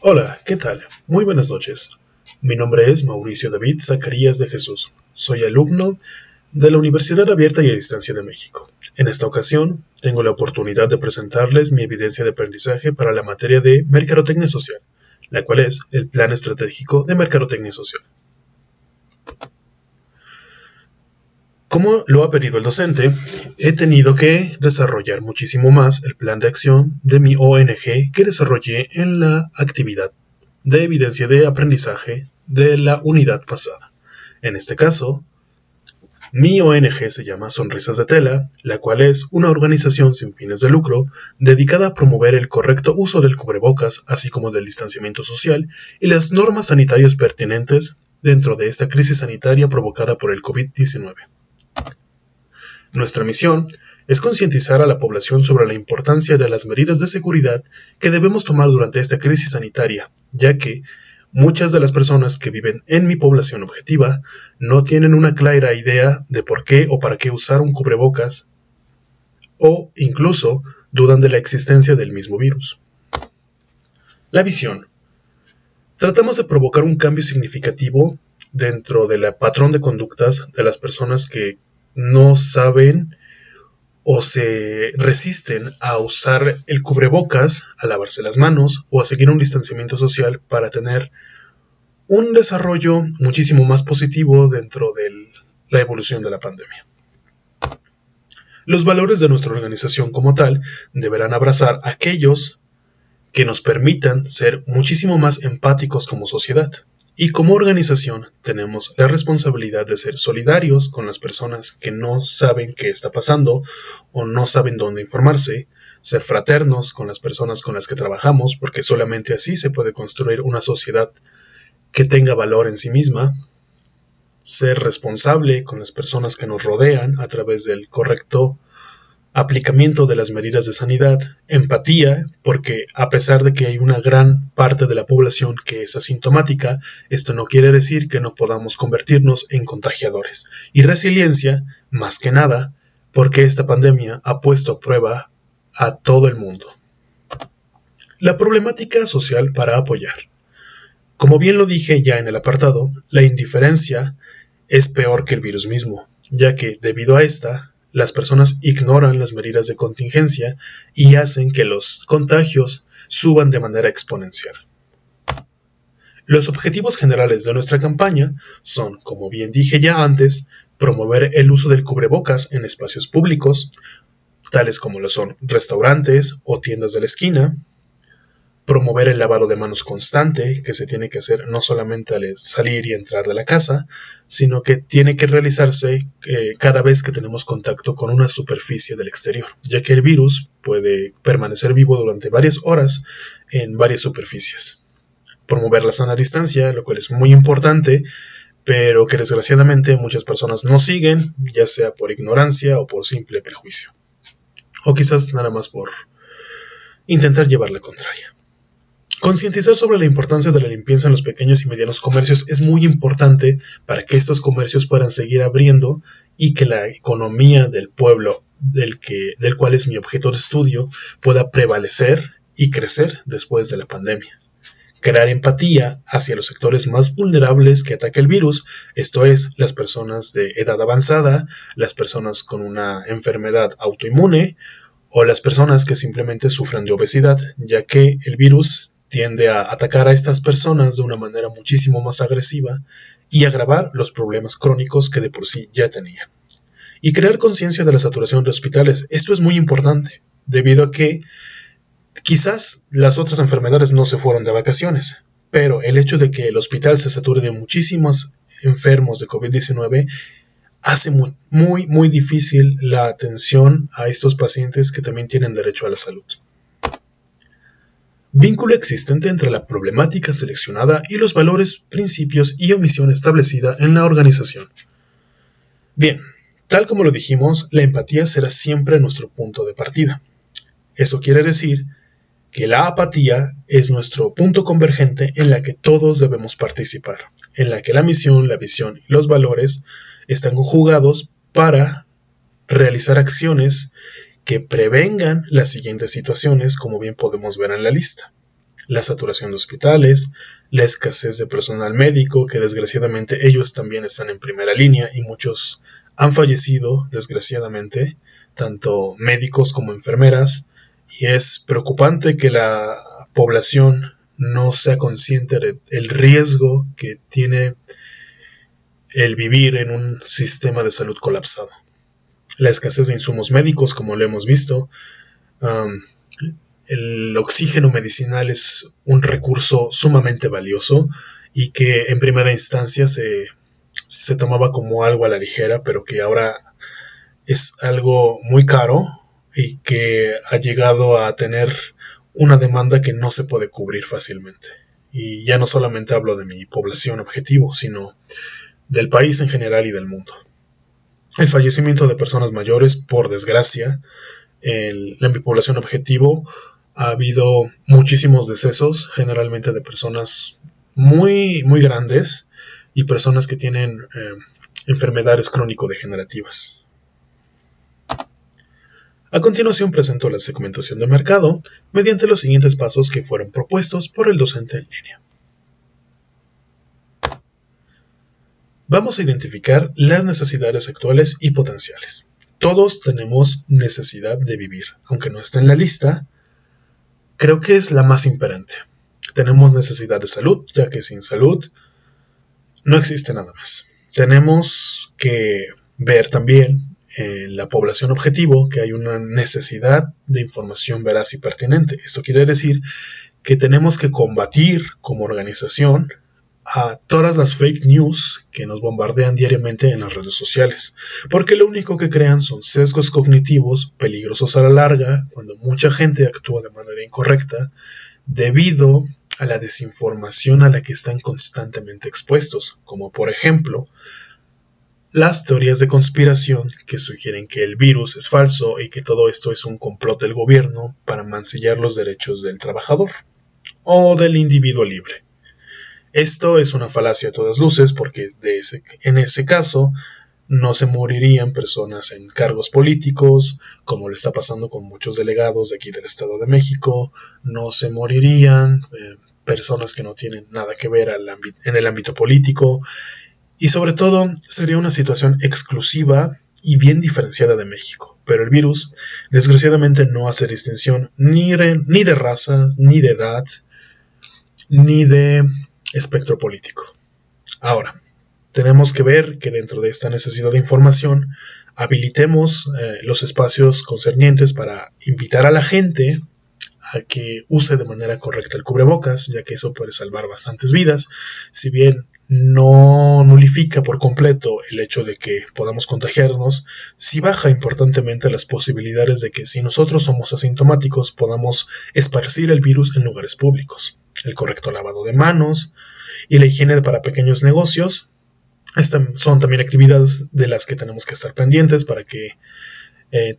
Hola, ¿qué tal? Muy buenas noches. Mi nombre es Mauricio David Zacarías de Jesús. Soy alumno de la Universidad Abierta y a Distancia de México. En esta ocasión, tengo la oportunidad de presentarles mi evidencia de aprendizaje para la materia de Mercadotecnia Social, la cual es el Plan Estratégico de Mercadotecnia Social. Como lo ha pedido el docente, he tenido que desarrollar muchísimo más el plan de acción de mi ONG que desarrollé en la actividad de evidencia de aprendizaje de la unidad pasada. En este caso, mi ONG se llama Sonrisas de Tela, la cual es una organización sin fines de lucro dedicada a promover el correcto uso del cubrebocas, así como del distanciamiento social y las normas sanitarias pertinentes dentro de esta crisis sanitaria provocada por el COVID-19. Nuestra misión es concientizar a la población sobre la importancia de las medidas de seguridad que debemos tomar durante esta crisis sanitaria, ya que muchas de las personas que viven en mi población objetiva no tienen una clara idea de por qué o para qué usar un cubrebocas o incluso dudan de la existencia del mismo virus. La visión. Tratamos de provocar un cambio significativo dentro del patrón de conductas de las personas que no saben o se resisten a usar el cubrebocas, a lavarse las manos o a seguir un distanciamiento social para tener un desarrollo muchísimo más positivo dentro de la evolución de la pandemia. Los valores de nuestra organización como tal deberán abrazar aquellos que nos permitan ser muchísimo más empáticos como sociedad. Y como organización tenemos la responsabilidad de ser solidarios con las personas que no saben qué está pasando o no saben dónde informarse, ser fraternos con las personas con las que trabajamos, porque solamente así se puede construir una sociedad que tenga valor en sí misma, ser responsable con las personas que nos rodean a través del correcto aplicamiento de las medidas de sanidad, empatía, porque a pesar de que hay una gran parte de la población que es asintomática, esto no quiere decir que no podamos convertirnos en contagiadores. Y resiliencia, más que nada, porque esta pandemia ha puesto a prueba a todo el mundo. La problemática social para apoyar. Como bien lo dije ya en el apartado, la indiferencia es peor que el virus mismo, ya que debido a esta, las personas ignoran las medidas de contingencia y hacen que los contagios suban de manera exponencial. Los objetivos generales de nuestra campaña son, como bien dije ya antes, promover el uso del cubrebocas en espacios públicos, tales como lo son restaurantes o tiendas de la esquina, promover el lavado de manos constante, que se tiene que hacer no solamente al salir y entrar de la casa, sino que tiene que realizarse cada vez que tenemos contacto con una superficie del exterior, ya que el virus puede permanecer vivo durante varias horas en varias superficies. Promover la sana distancia, lo cual es muy importante, pero que desgraciadamente muchas personas no siguen, ya sea por ignorancia o por simple prejuicio, o quizás nada más por intentar llevar la contraria. Concientizar sobre la importancia de la limpieza en los pequeños y medianos comercios es muy importante para que estos comercios puedan seguir abriendo y que la economía del pueblo del cual es mi objeto de estudio pueda prevalecer y crecer después de la pandemia. Crear empatía hacia los sectores más vulnerables que ataca el virus, esto es, las personas de edad avanzada, las personas con una enfermedad autoinmune o las personas que simplemente sufren de obesidad, ya que el virus tiende a atacar a estas personas de una manera muchísimo más agresiva y agravar los problemas crónicos que de por sí ya tenían. Y crear conciencia de la saturación de hospitales. Esto es muy importante, debido a que quizás las otras enfermedades no se fueron de vacaciones, pero el hecho de que el hospital se sature de muchísimos enfermos de COVID-19 hace muy difícil la atención a estos pacientes que también tienen derecho a la salud. Vínculo existente entre la problemática seleccionada y los valores, principios y omisión establecida en la organización. Bien, tal como lo dijimos, la empatía será siempre nuestro punto de partida. Eso quiere decir que la apatía es nuestro punto convergente en la que todos debemos participar, en la que la misión, la visión y los valores están conjugados para realizar acciones que prevengan las siguientes situaciones, como bien podemos ver en la lista. la saturación de hospitales, la escasez de personal médico, que desgraciadamente ellos también están en primera línea y muchos han fallecido, desgraciadamente, tanto médicos como enfermeras, y es preocupante que la población no sea consciente del riesgo que tiene el vivir en un sistema de salud colapsado. La escasez de insumos médicos, como lo hemos visto, el oxígeno medicinal es un recurso sumamente valioso y que en primera instancia se tomaba como algo a la ligera, pero que ahora es algo muy caro y que ha llegado a tener una demanda que no se puede cubrir fácilmente. Y ya no solamente hablo de mi población objetivo, sino del país en general y del mundo. El fallecimiento de personas mayores, por desgracia, en mi población objetivo ha habido muchísimos decesos, generalmente de personas muy, muy grandes y personas que tienen enfermedades crónico-degenerativas. A continuación presento la segmentación de mercado mediante los siguientes pasos que fueron propuestos por el docente en línea. Vamos a identificar las necesidades actuales y potenciales. Todos tenemos necesidad de vivir, aunque no esté en la lista, creo que es la más imperante. Tenemos necesidad de salud, ya que sin salud no existe nada más. Tenemos que ver también en la población objetivo que hay una necesidad de información veraz y pertinente. Esto quiere decir que tenemos que combatir como organización a todas las fake news que nos bombardean diariamente en las redes sociales, porque lo único que crean son sesgos cognitivos peligrosos a la larga cuando mucha gente actúa de manera incorrecta debido a la desinformación a la que están constantemente expuestos, como por ejemplo las teorías de conspiración que sugieren que el virus es falso y que todo esto es un complot del gobierno para mancillar los derechos del trabajador o del individuo libre. Esto es una falacia a todas luces porque en ese caso no se morirían personas en cargos políticos, como le está pasando con muchos delegados de aquí del Estado de México, no se morirían personas que no tienen nada que ver en el ámbito político, y sobre todo sería una situación exclusiva y bien diferenciada de México. Pero el virus, desgraciadamente, no hace distinción ni de raza, ni de edad, ni de espectro político. Ahora, tenemos que ver que dentro de esta necesidad de información habilitemos los espacios concernientes para invitar a la gente a que use de manera correcta el cubrebocas, ya que eso puede salvar bastantes vidas, si bien no nulifica por completo el hecho de que podamos contagiarnos, sí baja importantemente las posibilidades de que si nosotros somos asintomáticos podamos esparcir el virus en lugares públicos. El correcto lavado de manos y la higiene para pequeños negocios son también actividades de las que tenemos que estar pendientes para que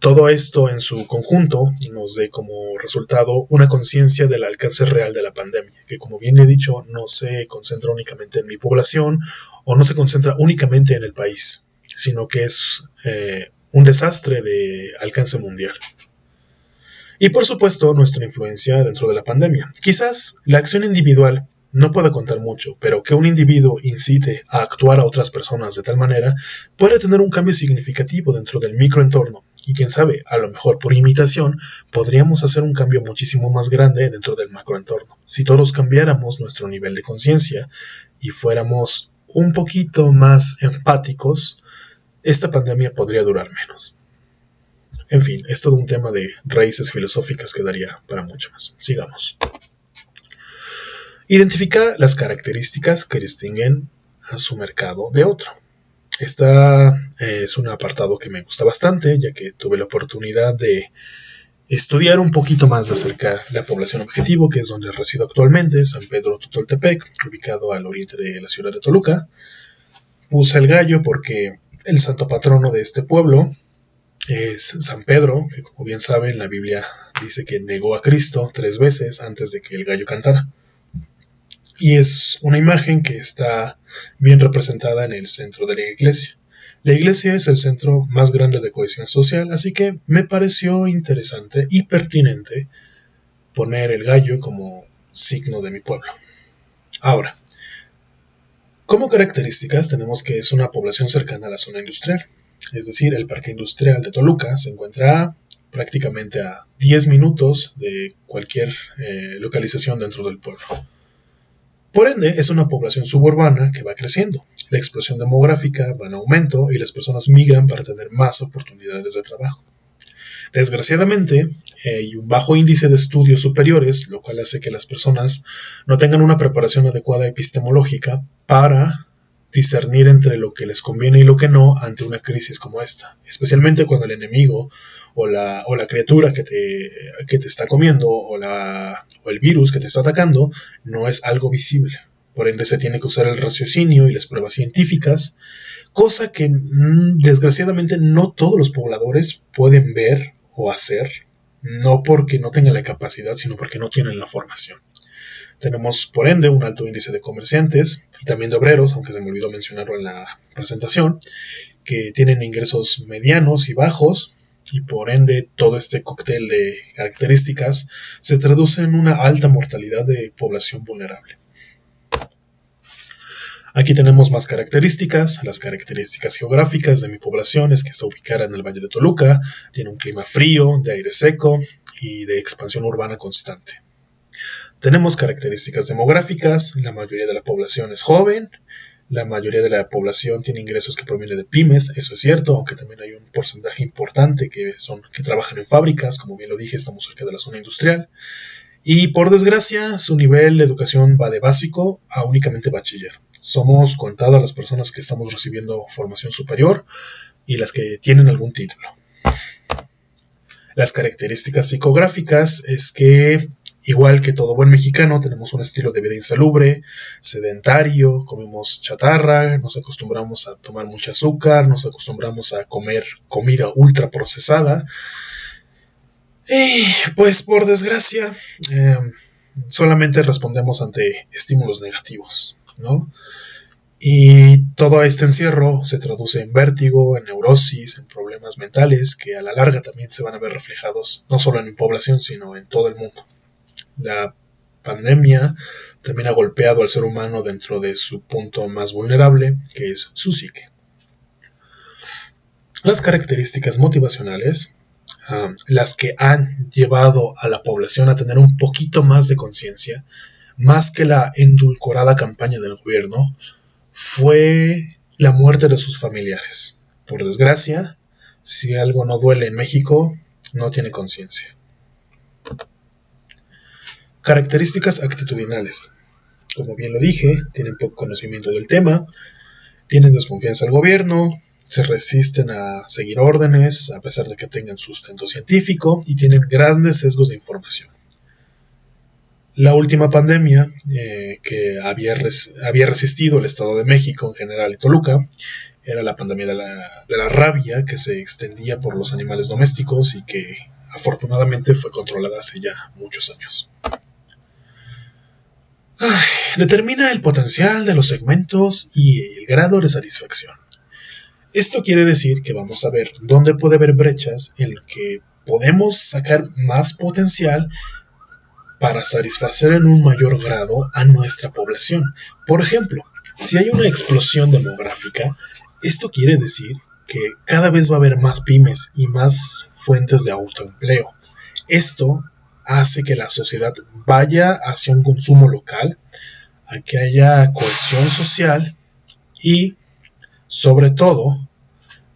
todo esto en su conjunto nos dé como resultado una conciencia del alcance real de la pandemia, que como bien he dicho no se concentra únicamente en mi población o no se concentra únicamente en el país, sino que es un desastre de alcance mundial. Y por supuesto nuestra influencia dentro de la pandemia. Quizás la acción individual no pueda contar mucho, pero que un individuo incite a actuar a otras personas de tal manera puede tener un cambio significativo dentro del microentorno. Y quién sabe, a lo mejor por imitación podríamos hacer un cambio muchísimo más grande dentro del macroentorno. Si todos cambiáramos nuestro nivel de conciencia y fuéramos un poquito más empáticos, esta pandemia podría durar menos. En fin, es todo un tema de raíces filosóficas que daría para mucho más. Sigamos. Identifica las características que distinguen a su mercado de otro. Esta es un apartado que me gusta bastante, ya que tuve la oportunidad de estudiar un poquito más de cerca la población objetivo, que es donde resido actualmente, San Pedro Totoltepec, ubicado al oriente de la ciudad de Toluca. Puse el gallo porque el santo patrono de este pueblo es San Pedro, que como bien saben la Biblia dice que negó a Cristo 3 veces antes de que el gallo cantara. Y es una imagen que está bien representada en el centro de la iglesia. La iglesia es el centro más grande de cohesión social, así que me pareció interesante y pertinente poner el gallo como signo de mi pueblo. Ahora, como características tenemos que es una población cercana a la zona industrial, es decir, el parque industrial de Toluca se encuentra prácticamente a 10 minutos de cualquier localización dentro del pueblo. Por ende, es una población suburbana que va creciendo. La explosión demográfica va en aumento y las personas migran para tener más oportunidades de trabajo. Desgraciadamente, hay un bajo índice de estudios superiores, lo cual hace que las personas no tengan una preparación adecuada epistemológica para discernir entre lo que les conviene y lo que no ante una crisis como esta, especialmente cuando el enemigo o la criatura que te está comiendo o el virus que te está atacando no es algo visible. Por ende se tiene que usar el raciocinio y las pruebas científicas, cosa que desgraciadamente no todos los pobladores pueden ver o hacer, no porque no tengan la capacidad, sino porque no tienen la formación. Tenemos, por ende, un alto índice de comerciantes y también de obreros, aunque se me olvidó mencionarlo en la presentación, que tienen ingresos medianos y bajos, y por ende todo este cóctel de características se traduce en una alta mortalidad de población vulnerable. Aquí tenemos más características. Las características geográficas de mi población es que está ubicada en el Valle de Toluca, tiene un clima frío, de aire seco y de expansión urbana constante. Tenemos características demográficas, la mayoría de la población es joven, la mayoría de la población tiene ingresos que provienen de pymes, eso es cierto, aunque también hay un porcentaje importante que trabajan en fábricas, como bien lo dije, estamos cerca de la zona industrial. Y por desgracia, su nivel de educación va de básico a únicamente bachiller. Somos contadas las personas que estamos recibiendo formación superior y las que tienen algún título. Las características psicográficas es que, igual que todo buen mexicano, tenemos un estilo de vida insalubre, sedentario, comemos chatarra, nos acostumbramos a tomar mucho azúcar, nos acostumbramos a comer comida ultra procesada. Y pues por desgracia, solamente respondemos ante estímulos negativos, ¿no? Y todo este encierro se traduce en vértigo, en neurosis, en problemas mentales que a la larga también se van a ver reflejados no solo en mi población, sino en todo el mundo. La pandemia también ha golpeado al ser humano dentro de su punto más vulnerable, que es su psique. Las características motivacionales, las que han llevado a la población a tener un poquito más de conciencia, más que la endulcorada campaña del gobierno, fue la muerte de sus familiares. Por desgracia, si algo no duele en México, no tiene conciencia. Características actitudinales. Como bien lo dije, tienen poco conocimiento del tema, tienen desconfianza al gobierno, se resisten a seguir órdenes a pesar de que tengan sustento científico y tienen grandes sesgos de información. La última pandemia que había resistido el Estado de México en general y Toluca era la pandemia de la rabia que se extendía por los animales domésticos y que afortunadamente fue controlada hace ya muchos años. Determina el potencial de los segmentos y el grado de satisfacción. Esto quiere decir que vamos a ver dónde puede haber brechas en las que podemos sacar más potencial para satisfacer en un mayor grado a nuestra población. Por ejemplo, si hay una explosión demográfica, esto quiere decir que cada vez va a haber más pymes y más fuentes de autoempleo. Esto hace que la sociedad vaya hacia un consumo local, a que haya cohesión social y, sobre todo,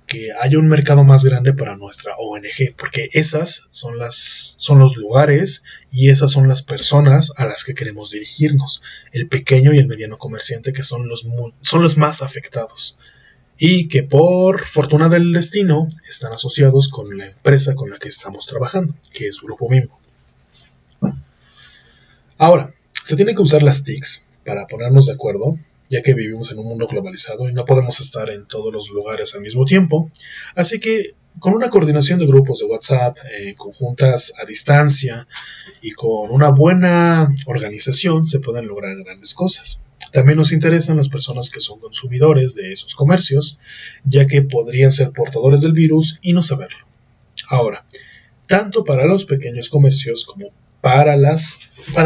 que haya un mercado más grande para nuestra ONG, porque esas son los lugares y esas son las personas a las que queremos dirigirnos, el pequeño y el mediano comerciante, que son los más afectados y que por fortuna del destino están asociados con la empresa con la que estamos trabajando, que es Grupo Bimbo. Ahora, se tienen que usar las TICs para ponernos de acuerdo, ya que vivimos en un mundo globalizado y no podemos estar en todos los lugares al mismo tiempo. Así que con una coordinación de grupos de WhatsApp, conjuntas a distancia y con una buena organización se pueden lograr grandes cosas. También nos interesan las personas que son consumidores de esos comercios, ya que podrían ser portadores del virus y no saberlo. Ahora, tanto para los pequeños comercios como Para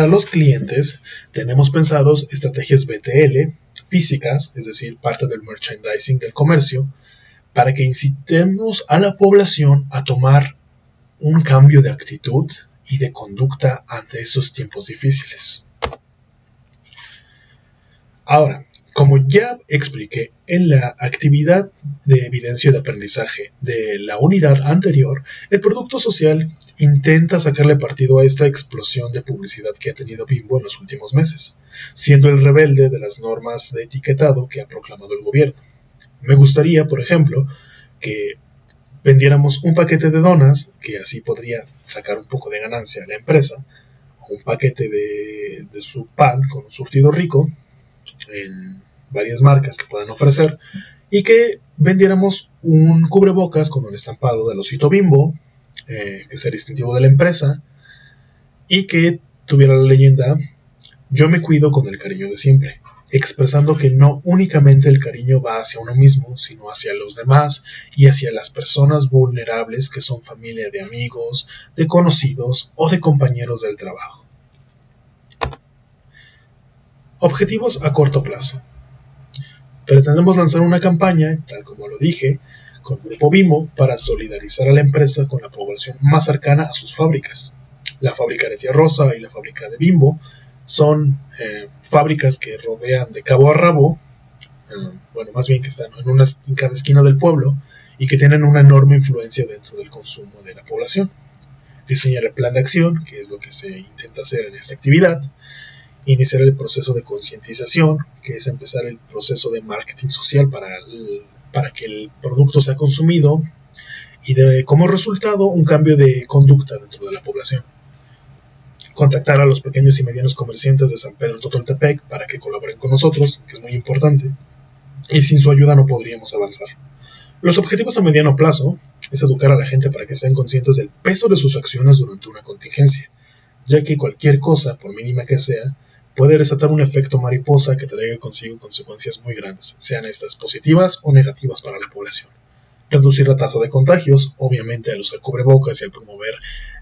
los clientes tenemos pensados estrategias BTL físicas, es decir, parte del merchandising del comercio, para que incitemos a la población a tomar un cambio de actitud y de conducta ante esos tiempos difíciles. Ahora, como ya expliqué en la actividad de evidencia de aprendizaje de la unidad anterior, el producto social intenta sacarle partido a esta explosión de publicidad que ha tenido Bimbo en los últimos meses, siendo el rebelde de las normas de etiquetado que ha proclamado el gobierno. Me gustaría, por ejemplo, que vendiéramos un paquete de donas, que así podría sacar un poco de ganancia a la empresa, o un paquete de su pan con un surtido rico, en varias marcas que puedan ofrecer, y que vendiéramos un cubrebocas con un estampado del osito Bimbo, que sea distintivo de la empresa, y que tuviera la leyenda "Yo me cuido con el cariño de siempre", expresando que no únicamente el cariño va hacia uno mismo, sino hacia los demás y hacia las personas vulnerables que son familia de amigos, de conocidos o de compañeros del trabajo. Objetivos a corto plazo. Pretendemos lanzar una campaña, tal como lo dije, con Grupo Bimbo para solidarizar a la empresa con la población más cercana a sus fábricas. La fábrica de Tía Rosa y la fábrica de Bimbo son fábricas que rodean de cabo a rabo, más bien que están en cada esquina del pueblo y que tienen una enorme influencia dentro del consumo de la población. Diseñar el plan de acción, que es lo que se intenta hacer en esta actividad. Iniciar el proceso de concientización, que es empezar el proceso de marketing social para que el producto sea consumido y como resultado un cambio de conducta dentro de la población. Contactar a los pequeños y medianos comerciantes de San Pedro Totoltepec para que colaboren con nosotros, que es muy importante, y sin su ayuda no podríamos avanzar. Los objetivos a mediano plazo es educar a la gente para que sean conscientes del peso de sus acciones durante una contingencia, ya que cualquier cosa, por mínima que sea, puede desatar un efecto mariposa que traiga consigo consecuencias muy grandes, sean estas positivas o negativas para la población. Reducir la tasa de contagios, obviamente al usar cubrebocas y al promover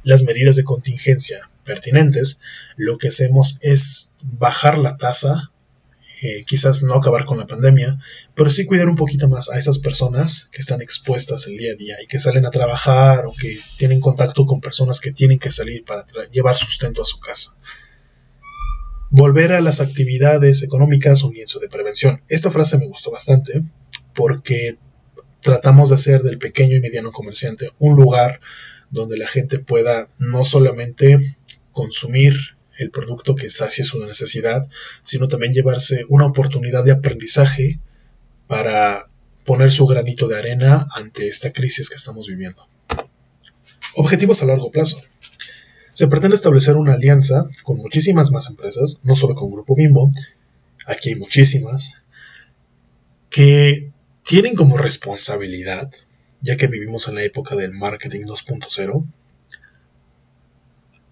las medidas de contingencia pertinentes, lo que hacemos es bajar la tasa, quizás no acabar con la pandemia, pero sí cuidar un poquito más a esas personas que están expuestas el día a día y que salen a trabajar o que tienen contacto con personas que tienen que salir para llevar sustento a su casa. Volver a las actividades económicas, un lienzo de prevención. Esta frase me gustó bastante porque tratamos de hacer del pequeño y mediano comerciante un lugar donde la gente pueda no solamente consumir el producto que sacie su necesidad, sino también llevarse una oportunidad de aprendizaje para poner su granito de arena ante esta crisis que estamos viviendo. Objetivos a largo plazo. Se pretende establecer una alianza con muchísimas más empresas, no solo con Grupo Bimbo, aquí hay muchísimas, que tienen como responsabilidad, ya que vivimos en la época del marketing 2.0,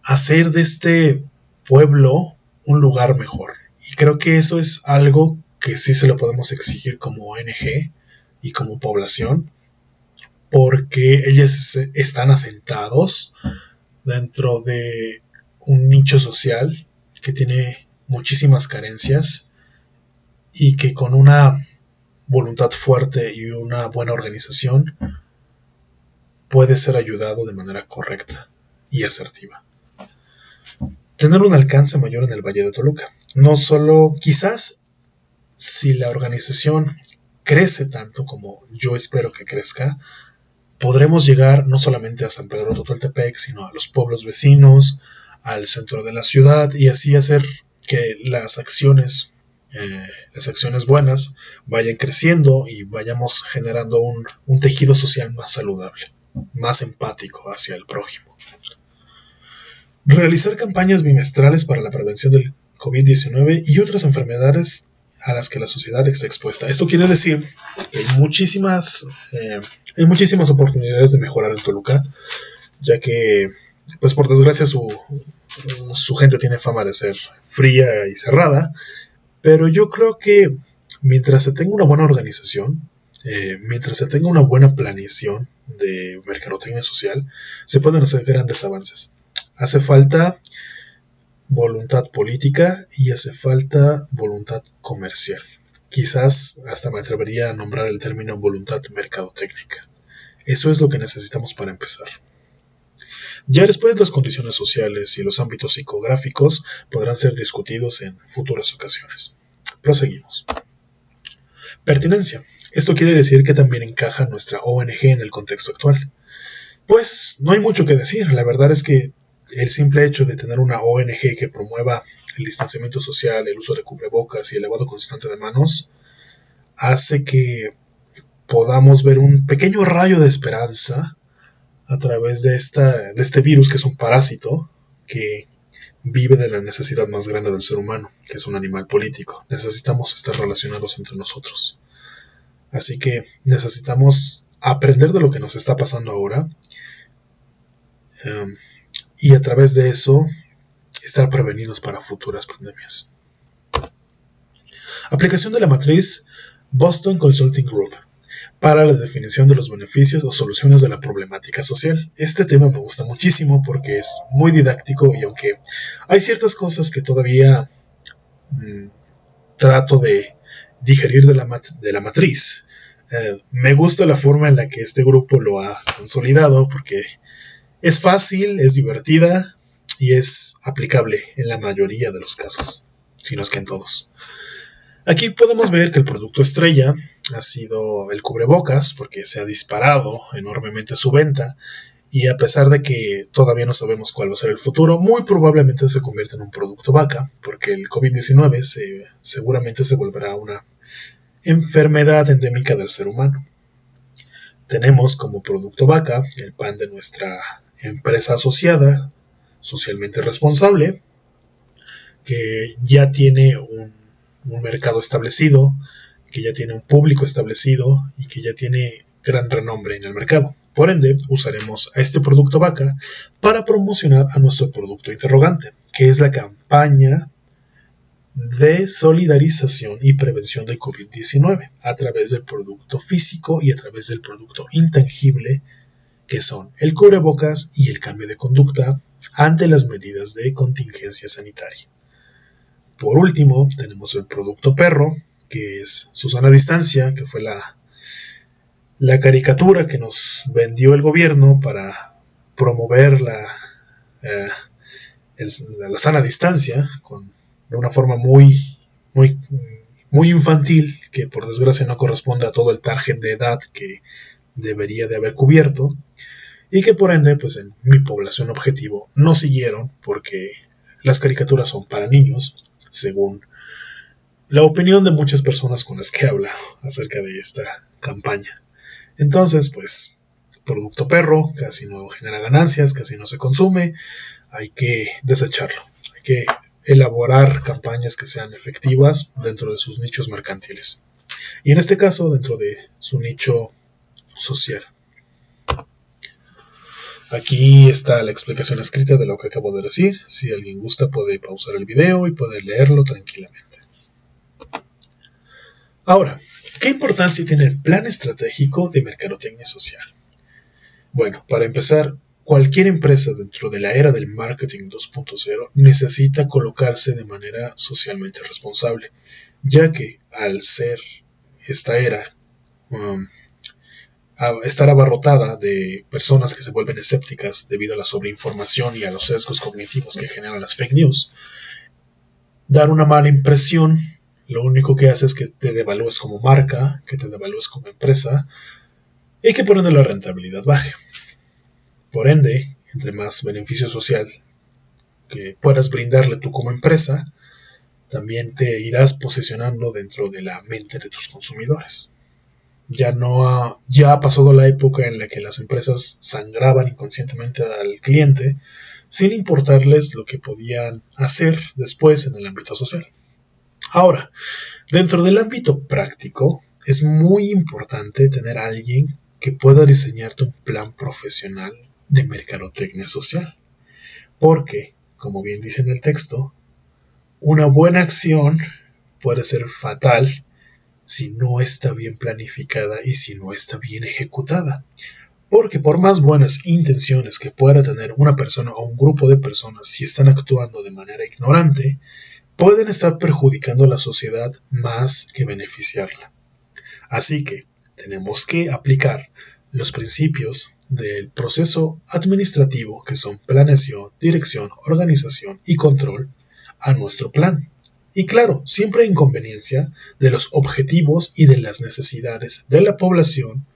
hacer de este pueblo un lugar mejor. Y creo que eso es algo que sí se lo podemos exigir como ONG y como población, porque ellos están asentados dentro de un nicho social que tiene muchísimas carencias y que con una voluntad fuerte y una buena organización puede ser ayudado de manera correcta y asertiva. Tener un alcance mayor en el Valle de Toluca. No solo, quizás, si la organización crece tanto como yo espero que crezca, podremos llegar no solamente a San Pedro Totoltepec, sino a los pueblos vecinos, al centro de la ciudad, y así hacer que las acciones buenas vayan creciendo y vayamos generando un tejido social más saludable, más empático hacia el prójimo. Realizar campañas bimestrales para la prevención del COVID-19 y otras enfermedades a las que la sociedad está expuesta. Esto quiere decir que hay muchísimas oportunidades de mejorar en Toluca, ya que, pues por desgracia, su gente tiene fama de ser fría y cerrada, pero yo creo que mientras se tenga una buena organización, mientras se tenga una buena planeación de mercadotecnia social, se pueden hacer grandes avances. Hace falta voluntad política y hace falta voluntad comercial. Quizás hasta me atrevería a nombrar el término voluntad mercadotécnica. Eso es lo que necesitamos para empezar. Ya después las condiciones sociales y los ámbitos psicográficos podrán ser discutidos en futuras ocasiones. Proseguimos. Pertinencia. Esto quiere decir que también encaja nuestra ONG en el contexto actual. Pues no hay mucho que decir, la verdad es que el simple hecho de tener una ONG que promueva el distanciamiento social, el uso de cubrebocas y el lavado constante de manos, hace que podamos ver un pequeño rayo de esperanza a través de este virus que es un parásito que vive de la necesidad más grande del ser humano, que es un animal político. Necesitamos estar relacionados entre nosotros. Así que necesitamos aprender de lo que nos está pasando ahora y a través de eso estar prevenidos para futuras pandemias. Aplicación de la matriz Boston Consulting Group para la definición de los beneficios o soluciones de la problemática social. Este tema me gusta muchísimo porque es muy didáctico y aunque hay ciertas cosas que todavía trato de digerir de la matriz, me gusta la forma en la que este grupo lo ha consolidado porque es fácil, es divertida y es aplicable en la mayoría de los casos, si no es que en todos. Aquí podemos ver que el producto estrella ha sido el cubrebocas porque se ha disparado enormemente su venta y a pesar de que todavía no sabemos cuál va a ser el futuro, muy probablemente se convierta en un producto vaca porque el COVID-19 seguramente se volverá una enfermedad endémica del ser humano. Tenemos como producto vaca el pan de nuestra empresa asociada, socialmente responsable, que ya tiene un mercado establecido, que ya tiene un público establecido y que ya tiene gran renombre en el mercado. Por ende, usaremos a este producto vaca para promocionar a nuestro producto interrogante, que es la campaña de solidarización y prevención del COVID-19 a través del producto físico y a través del producto intangible que son el cubrebocas y el cambio de conducta ante las medidas de contingencia sanitaria. Por último, tenemos el producto perro, que es Susana Distancia, que fue la caricatura que nos vendió el gobierno para promover la sana distancia de una forma muy infantil, que por desgracia no corresponde a todo el target de edad que debería de haber cubierto, y que por ende, pues en mi población objetivo no siguieron porque las caricaturas son para niños, según la opinión de muchas personas con las que he hablado acerca de esta campaña. Entonces, pues, producto perro, casi no genera ganancias, casi no se consume, hay que desecharlo, hay que elaborar campañas que sean efectivas dentro de sus nichos mercantiles. Y en este caso, dentro de su nicho social. Aquí está la explicación escrita de lo que acabo de decir. Si alguien gusta puede pausar el video y puede leerlo tranquilamente. Ahora, ¿qué importancia tiene el plan estratégico de mercadotecnia social? Bueno, para empezar, cualquier empresa dentro de la era del marketing 2.0 necesita colocarse de manera socialmente responsable, ya que al ser esta era estar abarrotada de personas que se vuelven escépticas debido a la sobreinformación y a los sesgos cognitivos que generan las fake news, dar una mala impresión lo único que hace es que te devalúes como marca, que te devalúes como empresa y que por ende la rentabilidad baje. Por ende, entre más beneficio social que puedas brindarle tú como empresa, también te irás posicionando dentro de la mente de tus consumidores. Ya ha pasado la época en la que las empresas sangraban inconscientemente al cliente sin importarles lo que podían hacer después en el ámbito social. Ahora, dentro del ámbito práctico, es muy importante tener a alguien que pueda diseñarte un plan profesional de mercadotecnia social. Porque, como bien dice en el texto, una buena acción puede ser fatal si no está bien planificada y si no está bien ejecutada. Porque por más buenas intenciones que pueda tener una persona o un grupo de personas, si están actuando de manera ignorante, pueden estar perjudicando a la sociedad más que beneficiarla. Así que tenemos que aplicar los principios del proceso administrativo, que son planeación, dirección, organización y control, a nuestro plan. Y claro, siempre en conveniencia de los objetivos y de las necesidades de la población,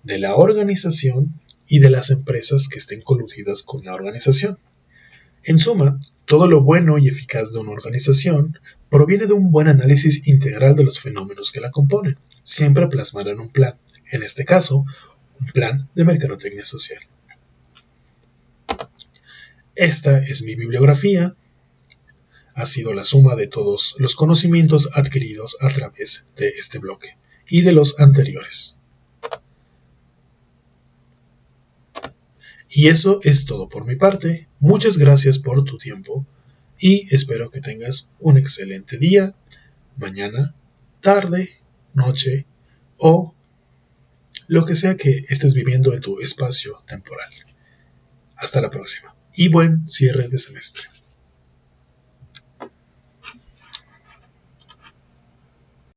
de la organización y de las empresas que estén coludidas con la organización. En suma, todo lo bueno y eficaz de una organización proviene de un buen análisis integral de los fenómenos que la componen, siempre plasmada en un plan, en este caso, un plan de mercadotecnia social. Esta es mi bibliografía, ha sido la suma de todos los conocimientos adquiridos a través de este bloque y de los anteriores. Y eso es todo por mi parte. Muchas gracias por tu tiempo y espero que tengas un excelente día, mañana, tarde, noche o lo que sea que estés viviendo en tu espacio temporal. Hasta la próxima y buen cierre de semestre.